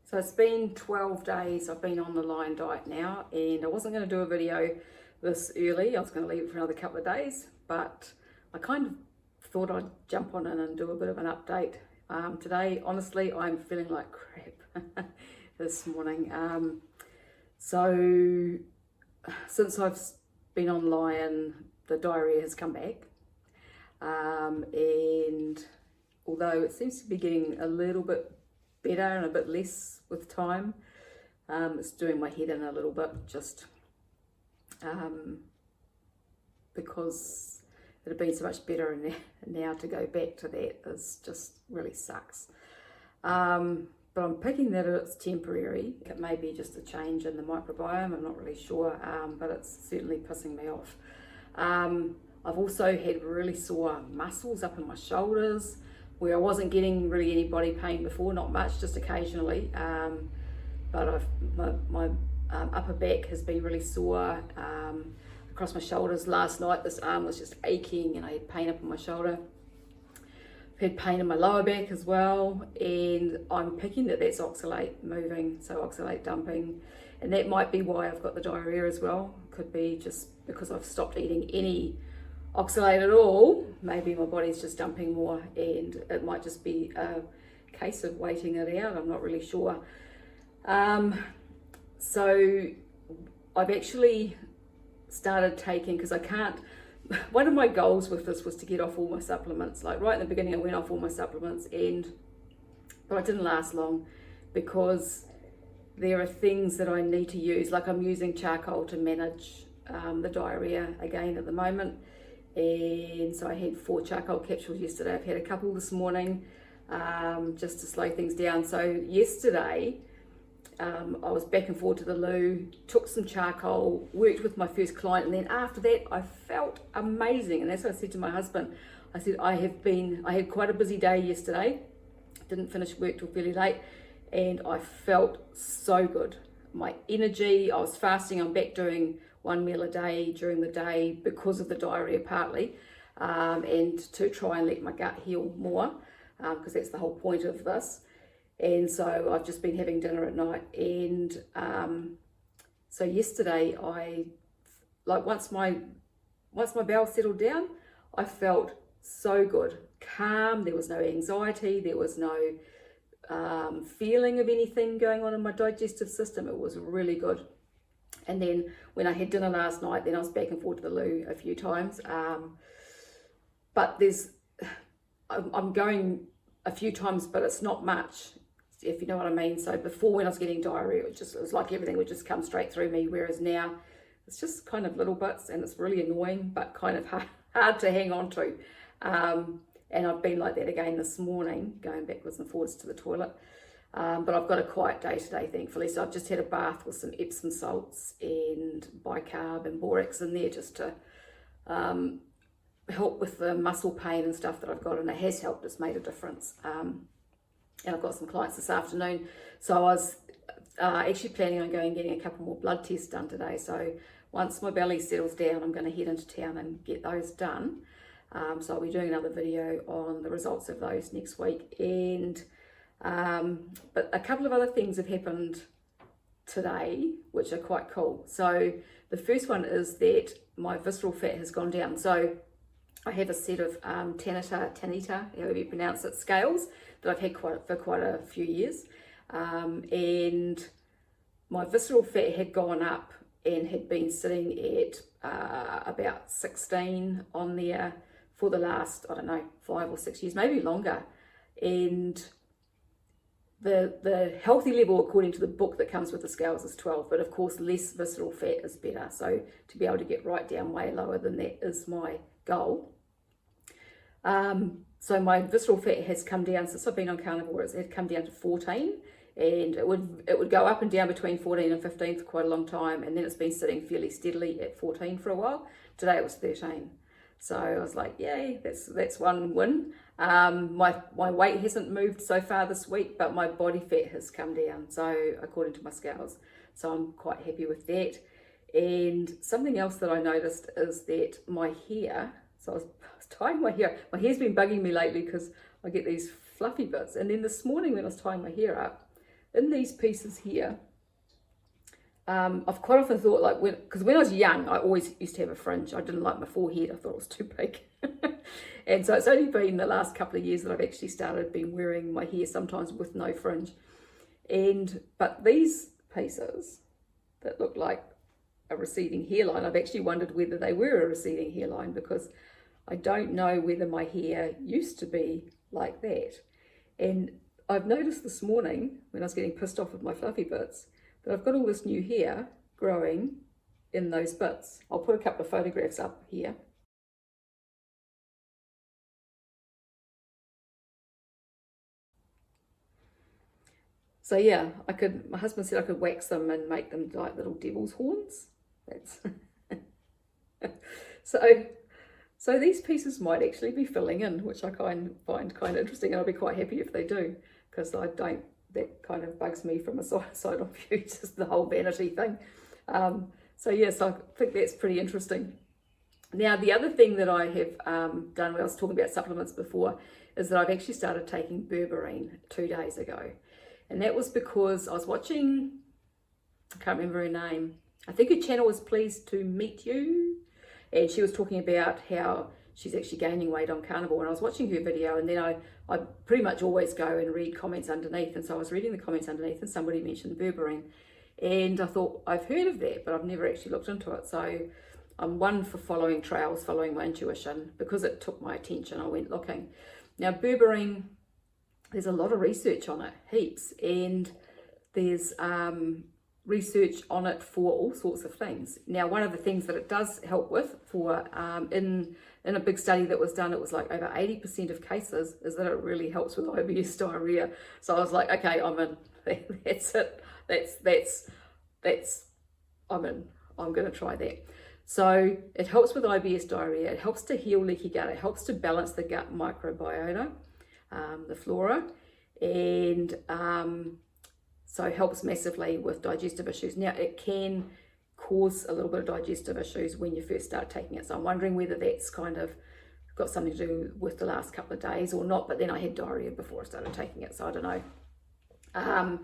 So it's been 12 days I've been on the Lion diet now, and I wasn't going to do a video this early. I was going to leave it for another couple of days, but I kind of thought I'd jump on in and do a bit of an update. Today, honestly, I'm feeling like crap this morning. So since I've been on Lion, the diarrhea has come back. And although it seems to be getting a little bit better and a bit less with time, it's doing my head in a little bit, just because it had been so much better, and now to go back to that is just really sucks. But I'm picking that it's temporary. It may be just a change in the microbiome, I'm not really sure, but it's certainly pissing me off. I've also had really sore muscles up in my shoulders, where I wasn't getting really any body pain before, not much, just occasionally. But my upper back has been really sore across my shoulders. Last night, this arm was just aching and I had pain up in my shoulder. I've had pain in my lower back as well, and I'm picking that that's oxalate moving, so oxalate dumping. And that might be why I've got the diarrhea as well. Could be just because I've stopped eating any oxalate at all. Maybe my body's just dumping more, and it might just be a case of waiting it out. I'm not really sure. So I've actually started taking, because I can't, one of my goals with this was to get off all my supplements. Like right in the beginning, I went off all my supplements, but I didn't last long, because there are things that I need to use. Like I'm using charcoal to manage the diarrhea again at the moment. And so I had 4 charcoal capsules yesterday. I've had a couple this morning, just to slow things down. So yesterday, I was back and forth to the loo, took some charcoal, worked with my first client, and then after that, I felt amazing. And that's what I said to my husband. I said, I had quite a busy day yesterday, didn't finish work till fairly late, and I felt so good. My energy, I was fasting, I'm back doing 1 meal a day during the day because of the diarrhea partly, and to try and let my gut heal more, because that's the whole point of this. And so I've just been having dinner at night, and so yesterday once my bowel settled down, I felt so good, calm. There was no anxiety, there was no feeling of anything going on in my digestive system. It was really good. And then when I had dinner last night, then I was back and forth to the loo a few times. But I'm going a few times, but it's not much, if you know what I mean. So before, when I was getting diarrhea, it was like everything would just come straight through me, whereas now it's just kind of little bits, and it's really annoying, but kind of hard to hang on to. And I've been like that again this morning, going backwards and forwards to the toilet. But I've got a quiet day today, thankfully. So I've just had a bath with some Epsom salts and bicarb and borax in there, just to help with the muscle pain and stuff that I've got, and it has helped. It's made a difference. And I've got some clients this afternoon, so I was actually planning on going and getting a couple more blood tests done today. So once my belly settles down, I'm going to head into town and get those done. So I'll be doing another video on the results of those next week. And but a couple of other things have happened today which are quite cool. So the first one is that my visceral fat has gone down. So I have a set of Tanita, however you pronounce it, scales that I've had for quite a few years, and my visceral fat had gone up and had been sitting at about 16 on there for the last, I don't know, 5 or 6 years, maybe longer. And the healthy level, according to the book that comes with the scales, is 12, but of course less visceral fat is better. So to be able to get right down way lower than that is my goal. So my visceral fat has come down since I've been on carnivore. It had come down to 14, and it would go up and down between 14 and 15 for quite a long time, and then it's been sitting fairly steadily at 14 for a while. Today it was 13. So I was like, yay, that's one win. My weight hasn't moved so far this week, but my body fat has come down, so according to my scales. So I'm quite happy with that. And something else that I noticed is that my hair, so I was tying my hair. My hair's been bugging me lately because I get these fluffy bits. And then this morning when I was tying my hair up, in these pieces here, I've quite often thought, like, because when I was young, I always used to have a fringe. I didn't like my forehead. I thought it was too big. And so it's only been the last couple of years that I've actually started been wearing my hair sometimes with no fringe. But these pieces that look like a receding hairline, I've actually wondered whether they were a receding hairline, because I don't know whether my hair used to be like that. And I've noticed this morning when I was getting pissed off with my fluffy bits that I've got all this new hair growing in those bits. I'll put a couple of photographs up here. So yeah, my husband said I could wax them and make them like little devil's horns. That's so these pieces might actually be filling in, which I find kind of interesting, and I'll be quite happy if they do, because that kind of bugs me from a side on view, just the whole vanity thing. So yes, I think that's pretty interesting. Now, the other thing that I have done when I was talking about supplements before is that I've actually started taking Berberine 2 days ago. And that was because I was watching, I can't remember her name. I think her channel was Pleased to Meet You. And she was talking about how she's actually gaining weight on carnivore. And I was watching her video, and then I pretty much always go and read comments underneath. And so I was reading the comments underneath, and somebody mentioned Berberine. And I thought, I've heard of that, but I've never actually looked into it. So I'm one for following trails, following my intuition. Because it took my attention, I went looking. Now, Berberine, there's a lot of research on it, heaps, and there's research on it for all sorts of things. Now, one of the things that it does help with in a big study that was done, it was like over 80% of cases, is that it really helps with IBS diarrhea. So I was like, okay, I'm in. That's it. I'm in. I'm going to try that. So it helps with IBS diarrhea. It helps to heal leaky gut. It helps to balance the gut microbiota, the flora, and so it helps massively with digestive issues. Now, it can cause a little bit of digestive issues when you first start taking it. So I'm wondering whether that's kind of got something to do with the last couple of days or not. But then I had diarrhea before I started taking it, so I don't know.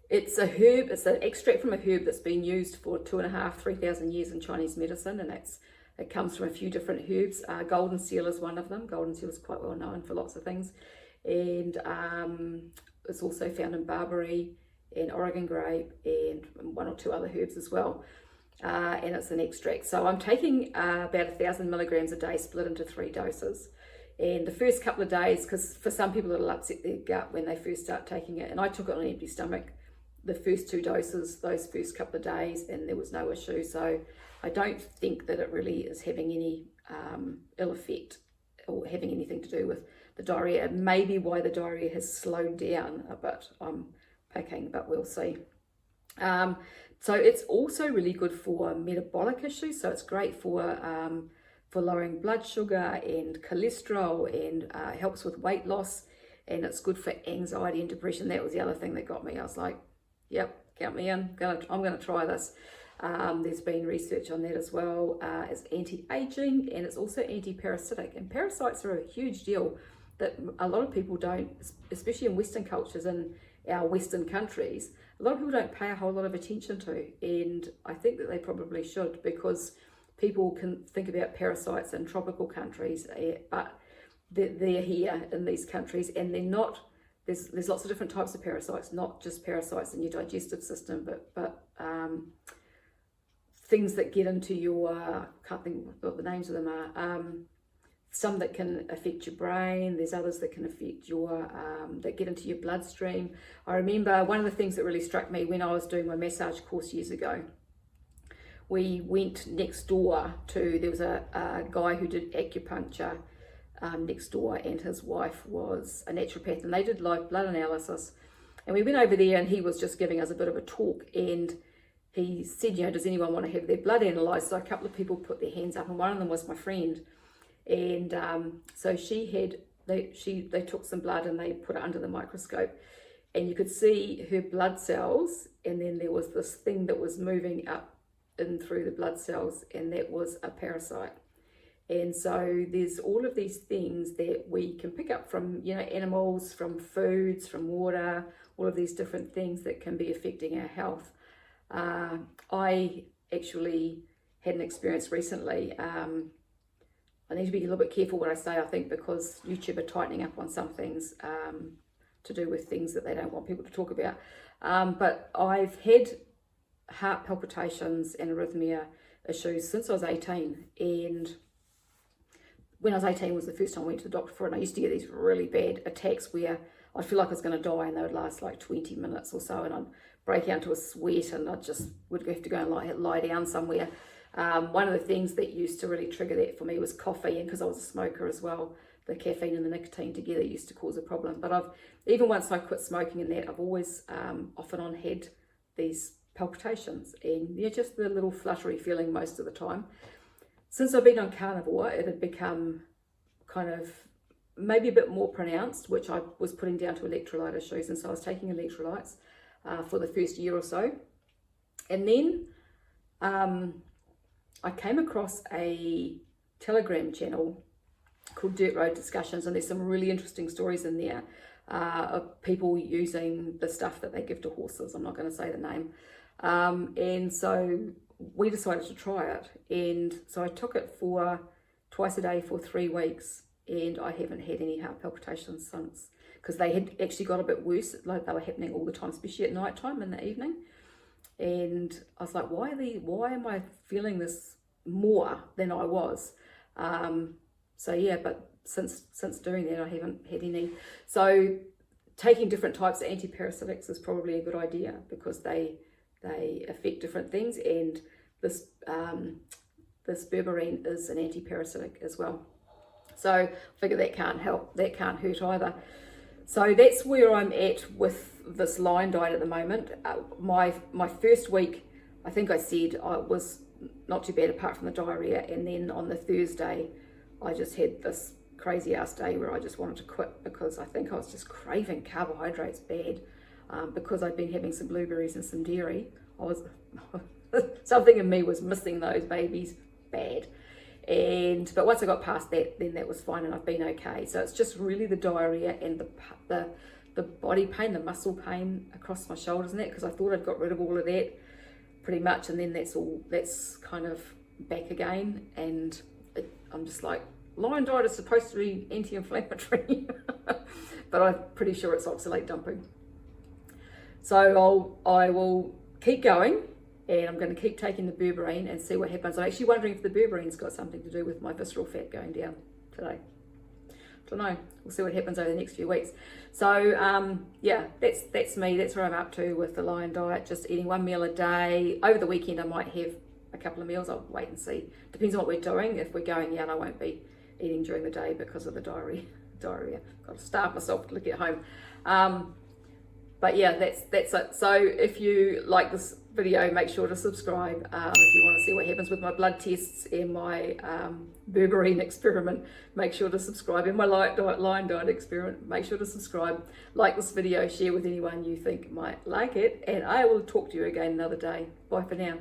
It's a herb, it's an extract from a herb that's been used for 2,500-3,000 years in Chinese medicine, and it comes from a few different herbs. Golden seal is one of them. Golden seal is quite well known for lots of things. And it's also found in barberry and Oregon grape and one or two other herbs as well. And it's an extract. So I'm taking about 1,000 milligrams a day, split into 3 doses. And the first couple of days, because for some people it'll upset their gut when they first start taking it, and I took it on an empty stomach the first 2 doses, those first couple of days, and there was no issue. So I don't think that it really is having any ill effect or having anything to do with the diarrhea. It may be why the diarrhea has slowed down a bit, I'm picking, but we'll see. So it's also really good for metabolic issues. So it's great for lowering blood sugar and cholesterol, and helps with weight loss, and it's good for anxiety and depression. That was the other thing that got me. I was like, yep, count me in. I'm going to try this. There's been research on that as well. It's anti-aging, and it's also anti-parasitic. And parasites are a huge deal that a lot of people don't, especially in Western cultures and our Western countries, a lot of people don't pay a whole lot of attention to. And I think that they probably should, because people can think about parasites in tropical countries, but they're here in these countries, and they're not. There's lots of different types of parasites, not just parasites in your digestive system, but things that get into your, can't think what the names of them are. Some that can affect your brain. There's others that can affect your, that get into your bloodstream. I remember one of the things that really struck me when I was doing my massage course years ago. We went next door there was a guy who did acupuncture next door, and his wife was a naturopath, and they did live blood analysis. And we went over there, and he was just giving us a bit of a talk, and he said, does anyone want to have their blood analysed? So a couple of people put their hands up, and one of them was my friend. And so they took some blood and they put it under the microscope, and you could see her blood cells, and then there was this thing that was moving up in through the blood cells, and that was a parasite. And so there's all of these things that we can pick up from, you know, animals, from foods, from water, all of these different things that can be affecting our health. I actually had an experience recently. I need to be a little bit careful what I say, I think, because YouTube are tightening up on some things to do with things that they don't want people to talk about. But I've had heart palpitations and arrhythmia issues since I was 18. And when I was 18 was the first time I went to the doctor for it. And I used to get these really bad attacks where I'd feel like I was going to die, and they would last like 20 minutes or so. And I'd break out into a sweat, and I just would have to go and lie down somewhere. One of the things that used to really trigger that for me was coffee, and because I was a smoker as well, the caffeine and the nicotine together used to cause a problem. But even once I quit smoking and that, I've always off and on had these palpitations, and just the little fluttery feeling most of the time. Since I've been on carnivore, it had become kind of maybe a bit more pronounced, which I was putting down to electrolyte issues. And so I was taking electrolytes for the first year or so. And then I came across a Telegram channel called Dirt Road Discussions, and there's some really interesting stories in there of people using the stuff that they give to horses. I'm not going to say the name. And so we decided to try it, and so I took it for twice a day for 3 weeks, and I haven't had any heart palpitations since, because they had actually got a bit worse. Like, they were happening all the time, especially at night time in the evening. And I was like, why am I feeling this more than I was? So yeah, but since doing that, I haven't had any. So taking different types of antiparasitics is probably a good idea, because they affect different things, and this Berberine is an antiparasitic as well. So I figure that can't hurt either. So that's where I'm at with this line diet at the moment. My first week, I think I said I was not too bad apart from the diarrhea, and then on the Thursday I just had this crazy ass day where I just wanted to quit, because I think I was just craving carbohydrates bad, because I'd been having some blueberries and some dairy. I was something in me was missing those babies bad. But once I got past that, then that was fine, and I've been okay. So it's just really the diarrhea and the body pain, the muscle pain across my shoulders and that, because I thought I'd got rid of all of that pretty much, and then that's kind of back again. And I'm just like, lion diet is supposed to be anti-inflammatory, but I'm pretty sure it's oxalate dumping. So I will keep going, and I'm going to keep taking the Berberine and see what happens. I'm actually wondering if the Berberine's got something to do with my visceral fat going down today. Don't know. We'll see what happens over the next few weeks. So yeah, that's me. That's where I'm up to with the lion diet. Just eating 1 meal a day. Over the weekend, I might have a couple of meals. I'll wait and see. Depends on what we're doing. If we're going out, I won't be eating during the day because of the diarrhea. Got to starve myself to get home. But yeah, that's it. So if you like this video, make sure to subscribe. If you want to see what happens with my blood tests and my Berberine experiment, make sure to subscribe. And my lion diet experiment, make sure to subscribe. Like this video, share with anyone you think might like it, and I will talk to you again another day. Bye for now.